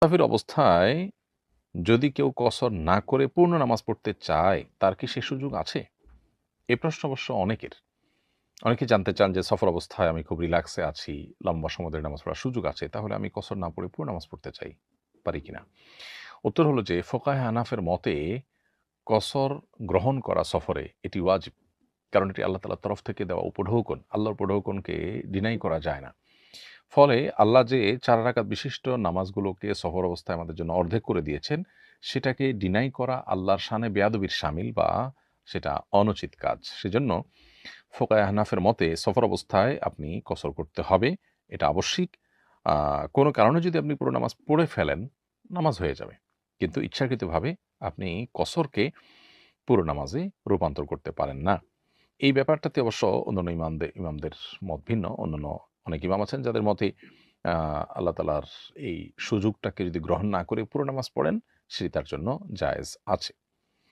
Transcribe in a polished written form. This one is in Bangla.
মুসাফির অবস্থায় যদি কেউ কসর না করে পূর্ণ নামাজ পড়তে চায়, তার কি সে সুযোগ আছে? এ প্রশ্ন অবশ্য অনেকের। অনেকে জানতে চান যে সফর অবস্থায় আমি খুব রিল্যাক্সে আছি, লম্বা সময় ধরে নামাজ পড়ার সুযোগ আছে। তাহলে আমি কসর না পড়ে পুরো নামাজ পড়তে চাই, পারি কিনা? উত্তর হলো যে ফোকাহে হানাফের মতে কসর গ্রহণ করা সফরে এটি ওয়াজিব। কারণ এটি আল্লাহ তাআলার তরফ থেকে দেওয়া উপঢৌকন। আল্লাহর উপঢৌকনকে ডিনাই করা যায় না। ফলে আল্লাহ যে ৪ রাকাত বিশিষ্ট নামাজগুলোকে সফর অবস্থায় আমাদের জন্য অর্ধেক করে দিয়েছেন, সেটাকে ডিনাই করা আল্লাহর শানে বেয়াদবির শামিল বা সেটা অনুচিত কাজ। সেজন্য ফোকায়ে হানাফের মতে সফর অবস্থায় আপনি কসর করতে হবে। এটা আবশ্যিক। আ কোনো কারণে যদি আপনি পুরো নামাজ পড়ে ফেলেন, নামাজ হয়ে যাবে। কিন্তু ইচ্ছাকৃতভাবে আপনি কসরকে পুরো নামাজে রূপান্তর করতে পারেন না। এই ব্যাপারটাতে অবশ্য অন্যান্য ইমামদের মত ভিন্ন। অন্যান্য অনেক ইমাম আছেন যাদের মতে আ আল্লাহ তাআলার এই সুযোগটাকে যদি গ্রহণ না করে পুরো নামাজ পড়েন, সেটি তার জন্য জায়েজ আছে।